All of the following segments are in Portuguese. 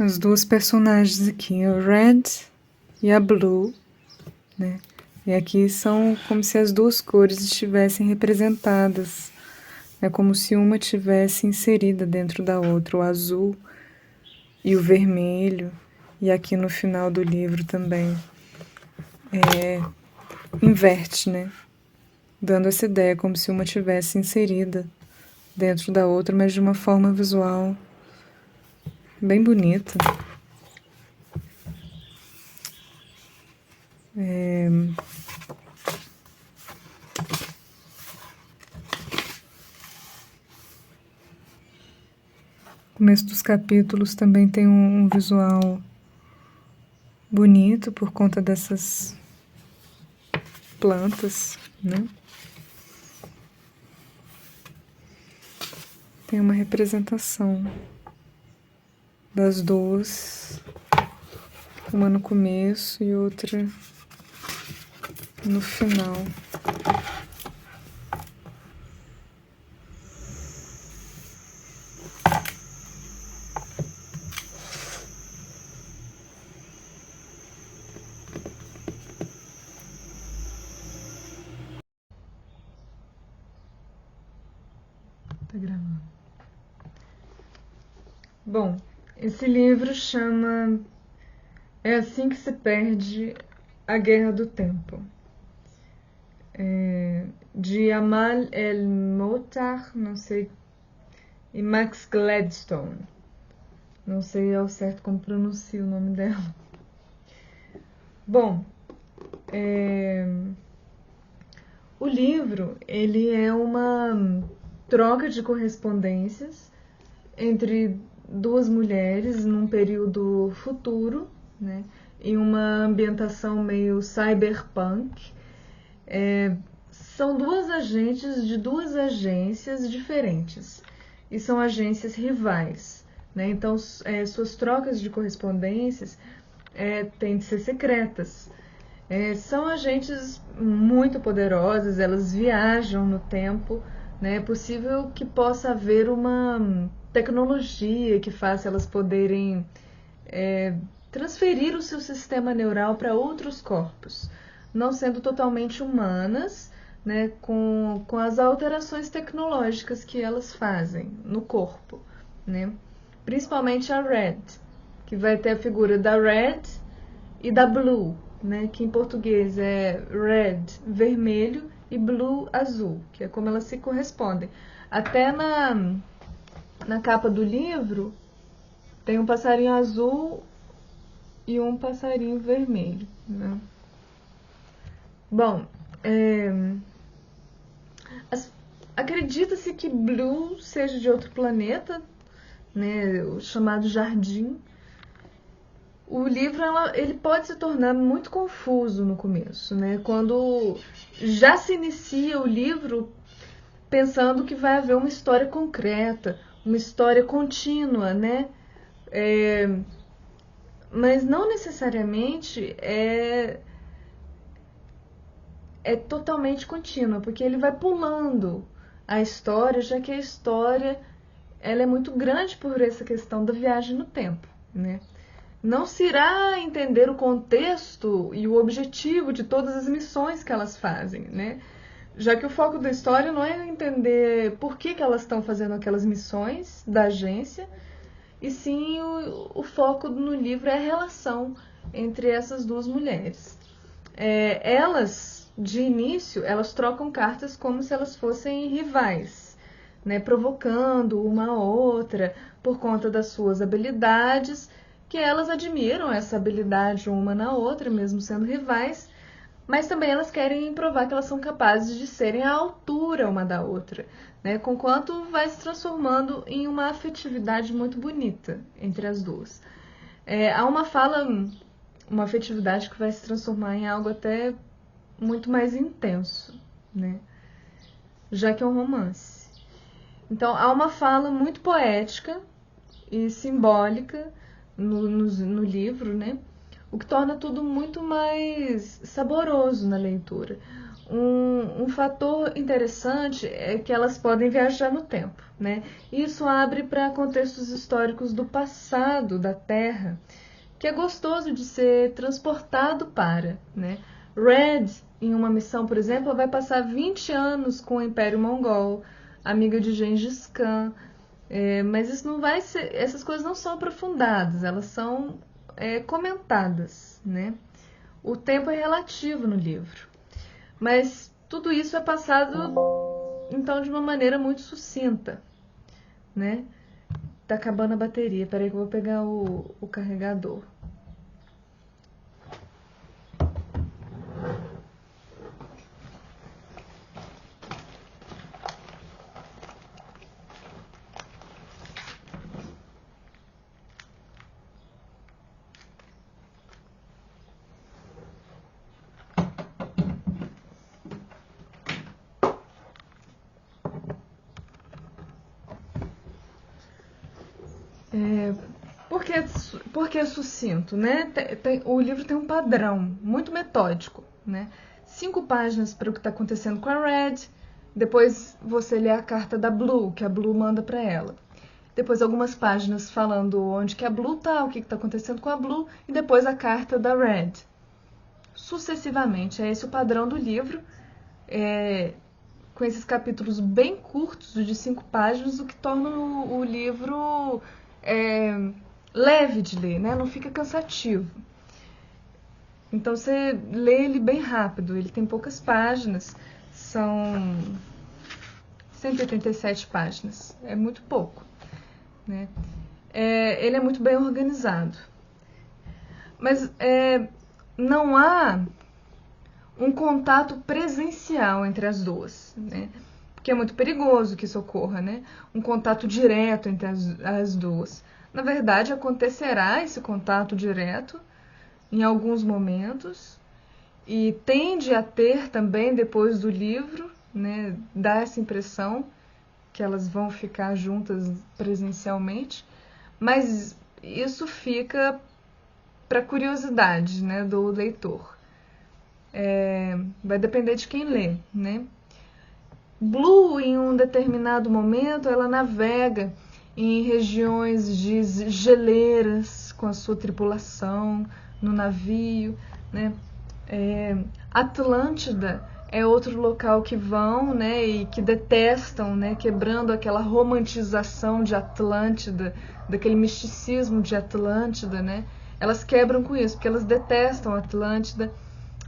As duas personagens aqui, a Red e a Blue, né? E aqui são como se as duas cores estivessem representadas. É como se uma tivesse inserida dentro da outra, o azul e o vermelho. E aqui no final do livro também inverte, né? Dando essa ideia, como se uma tivesse inserida dentro da outra, mas de uma forma visual bem bonita. O começo dos capítulos também tem um visual bonito por conta dessas plantas, né? Tem uma representação das duas, uma no começo e outra no final. Tá gravando. Bom, esse livro chama É assim que se perde a Guerra do Tempo. De Amal El-Mohtar, não sei, e Max Gladstone. Não sei ao certo como pronuncia o nome dela. Bom, o livro ele é uma troca de correspondências entre duas mulheres num período futuro, né, em uma ambientação meio cyberpunk. São duas agentes de duas agências diferentes e são agências rivais, né? Então, suas trocas de correspondências têm de ser secretas. São agentes muito poderosas, elas viajam no tempo, né? É possível que possa haver uma tecnologia que faça elas poderem transferir o seu sistema neural para outros corpos, não sendo totalmente humanas, né, com as alterações tecnológicas que elas fazem no corpo, né? Principalmente a Red, que vai ter a figura da Red e da Blue, né, que em português é Red, vermelho, e Blue, azul, que é como elas se correspondem. Até na capa do livro tem um passarinho azul e um passarinho vermelho, né? Bom, acredita-se que Blue seja de outro planeta, né, o chamado Jardim. O livro ele pode se tornar muito confuso no começo, né? Quando já se inicia o livro pensando que vai haver uma história concreta, uma história contínua, né? Mas não necessariamente é totalmente contínua, porque ele vai pulando a história, já que a história ela é muito grande por essa questão da viagem no tempo, né? Não se irá entender o contexto e o objetivo de todas as missões que elas fazem, né? Já que o foco da história não é entender por que elas estão fazendo aquelas missões da agência, e sim o foco no livro é a relação entre essas duas mulheres. Elas, de início, elas trocam cartas como se elas fossem rivais, né? Provocando uma a outra por conta das suas habilidades, que elas admiram essa habilidade uma na outra, mesmo sendo rivais, mas também elas querem provar que elas são capazes de serem à altura uma da outra, né? Conquanto vai se transformando em uma afetividade muito bonita entre as duas. Há uma afetividade que vai se transformar em algo até muito mais intenso, né? Já que é um romance. Então, há uma fala muito poética e simbólica no livro, né? O que torna tudo muito mais saboroso na leitura. Um fator interessante é que elas podem viajar no tempo, né? Isso abre para contextos históricos do passado da Terra, que é gostoso de ser transportado para, né? Red, em uma missão, por exemplo, vai passar 20 anos com o Império Mongol, amiga de Gengis Khan, mas isso não vai ser, essas coisas não são aprofundadas, elas são comentadas, né? O tempo é relativo no livro, mas tudo isso é passado então de uma maneira muito sucinta, né? Tá acabando a bateria, peraí que eu vou pegar o carregador. Por que é sucinto, né? O livro tem um padrão muito metódico, né? 5 páginas para o que está acontecendo com a Red, depois você lê a carta da Blue, que a Blue manda para ela. Depois algumas páginas falando onde que a Blue tá, o que está acontecendo com a Blue, e depois a carta da Red. Sucessivamente, é esse o padrão do livro, com esses capítulos bem curtos, de 5 páginas, o que torna o livro leve de ler, né? Não fica cansativo. Então você lê ele bem rápido, ele tem poucas páginas, são 187 páginas, é muito pouco, né? Ele é muito bem organizado. Mas não há um contato presencial entre as duas, né? Porque é muito perigoso que isso ocorra, né? Um contato direto entre as duas. Na verdade, acontecerá esse contato direto em alguns momentos e tende a ter também depois do livro, né? Dá essa impressão que elas vão ficar juntas presencialmente, mas isso fica para curiosidade, né, do leitor. Vai depender de quem lê, né? Blue, em um determinado momento, ela navega em regiões de geleiras com a sua tripulação no navio, né? Atlântida é outro local que vão, né, e que detestam, né, quebrando aquela romantização de Atlântida, daquele misticismo de Atlântida, né? Elas quebram com isso, porque elas detestam Atlântida.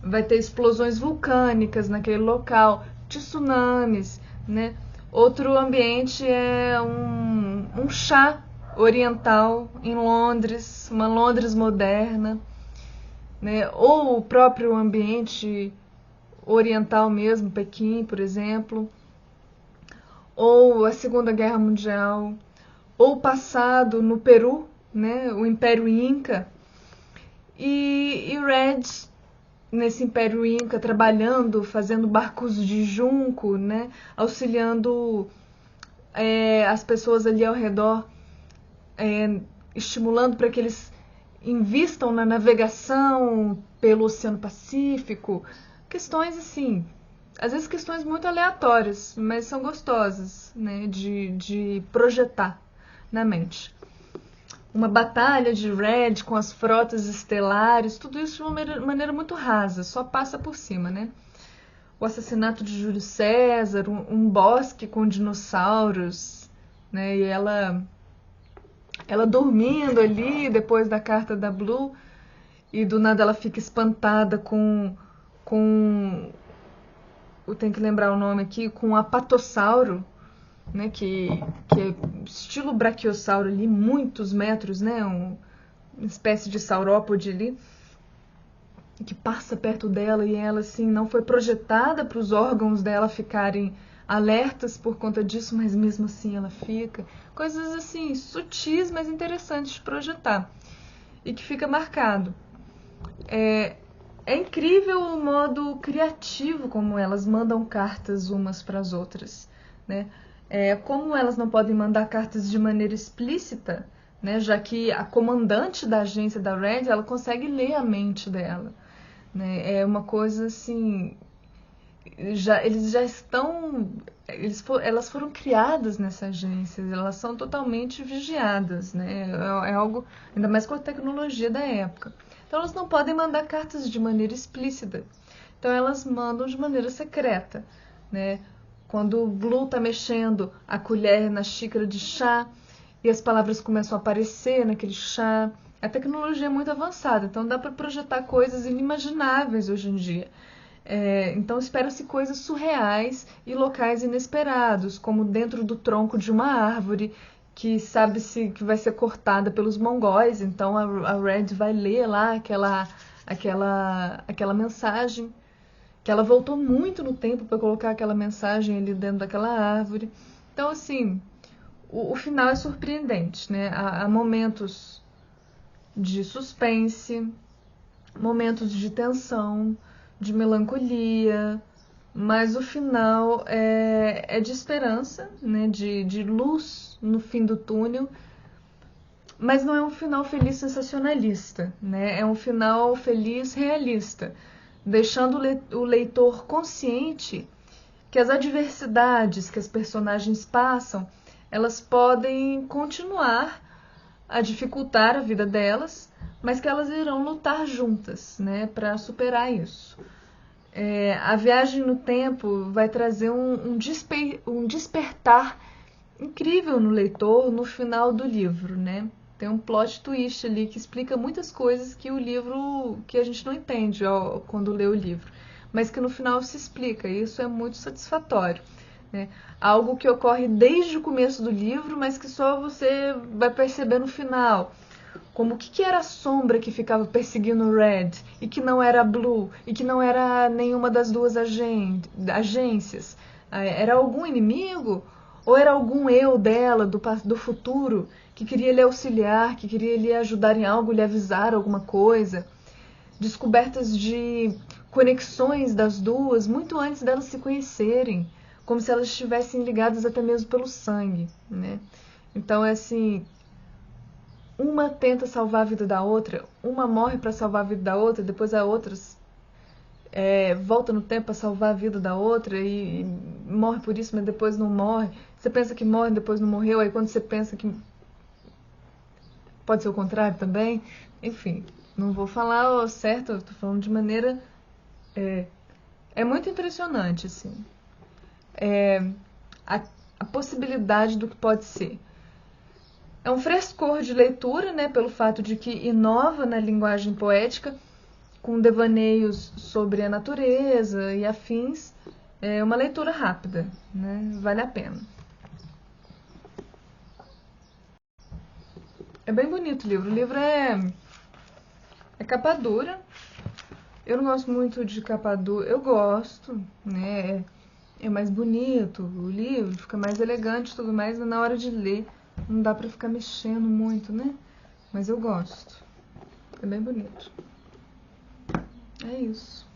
Vai ter explosões vulcânicas naquele local, tsunamis, né? Outro ambiente é um chá oriental em Londres, uma Londres moderna, né? Ou o próprio ambiente oriental mesmo, Pequim, por exemplo, ou a Segunda Guerra Mundial, ou o passado no Peru, né? O Império Inca, e Red nesse Império Inca, trabalhando, fazendo barcos de junco, né? Auxiliando as pessoas ali ao redor, estimulando para que eles invistam na navegação pelo Oceano Pacífico. Questões assim, às vezes questões muito aleatórias, mas são gostosas, né? de projetar na mente. Uma batalha de Red com as frotas estelares, tudo isso de uma maneira muito rasa, só passa por cima, né? O assassinato de Júlio César, um bosque com dinossauros, né? E ela dormindo ali depois da carta da Blue, e do nada ela fica espantada com eu tenho que lembrar o nome aqui, com um apatossauro, né, que é estilo braquiossauro ali, muitos metros, né, uma espécie de saurópode ali, que passa perto dela e ela, assim, não foi projetada para os órgãos dela ficarem alertas por conta disso, mas mesmo assim ela fica. Coisas, assim, sutis, mas interessantes de projetar e que fica marcado. É incrível o modo criativo como elas mandam cartas umas para as outras, né? Como elas não podem mandar cartas de maneira explícita, né? Já que a comandante da agência da Red, ela consegue ler a mente dela, né? É uma coisa assim, eles já estão, elas foram criadas nessa agência, elas são totalmente vigiadas, né? É algo, ainda mais com a tecnologia da época. Então elas não podem mandar cartas de maneira explícita. Então elas mandam de maneira secreta, né? Quando o Blue está mexendo a colher na xícara de chá e as palavras começam a aparecer naquele chá, a tecnologia é muito avançada, então dá para projetar coisas inimagináveis hoje em dia. Então espera-se coisas surreais e locais inesperados, como dentro do tronco de uma árvore que sabe-se que vai ser cortada pelos mongóis, então a Red vai ler lá aquela mensagem, que ela voltou muito no tempo para colocar aquela mensagem ali dentro daquela árvore. Então, assim, o final é surpreendente, né? Há momentos de suspense, momentos de tensão, de melancolia, mas o final é de esperança, né? De luz no fim do túnel, mas não é um final feliz sensacionalista, né? É um final feliz realista, deixando o leitor consciente que as adversidades que as personagens passam, elas podem continuar a dificultar a vida delas, mas que elas irão lutar juntas, né, para superar isso. A viagem no tempo vai trazer um despertar incrível no leitor no final do livro, né? Tem um plot twist ali que explica muitas coisas que o livro, que a gente não entende quando lê o livro, mas que no final se explica, e isso é muito satisfatório, né? Algo que ocorre desde o começo do livro, mas que só você vai perceber no final. Como o que era a sombra que ficava perseguindo o Red, e que não era a Blue, e que não era nenhuma das duas agências. Era algum inimigo? Ou era algum eu dela, do futuro, que queria lhe auxiliar, que queria lhe ajudar em algo, lhe avisar alguma coisa? Descobertas de conexões das duas muito antes delas se conhecerem, como se elas estivessem ligadas até mesmo pelo sangue, né? Então é assim, uma tenta salvar a vida da outra, uma morre para salvar a vida da outra, depois a outra volta no tempo para salvar a vida da outra e morre por isso, mas depois não morre. Você pensa que morre, depois não morreu, aí quando você pensa que pode ser o contrário também. Enfim, não vou falar o certo, eu tô falando de maneira... É muito impressionante, assim. A, a possibilidade do que pode ser. É um frescor de leitura, né, pelo fato de que inova na linguagem poética, com devaneios sobre a natureza e afins. É uma leitura rápida, né? Vale a pena. É bem bonito o livro. O livro é capa dura. Eu não gosto muito de capa dura. Eu gosto, né? É mais bonito o livro, fica mais elegante e tudo mais, mas na hora de ler não dá pra ficar mexendo muito, né? Mas eu gosto. É bem bonito. É isso.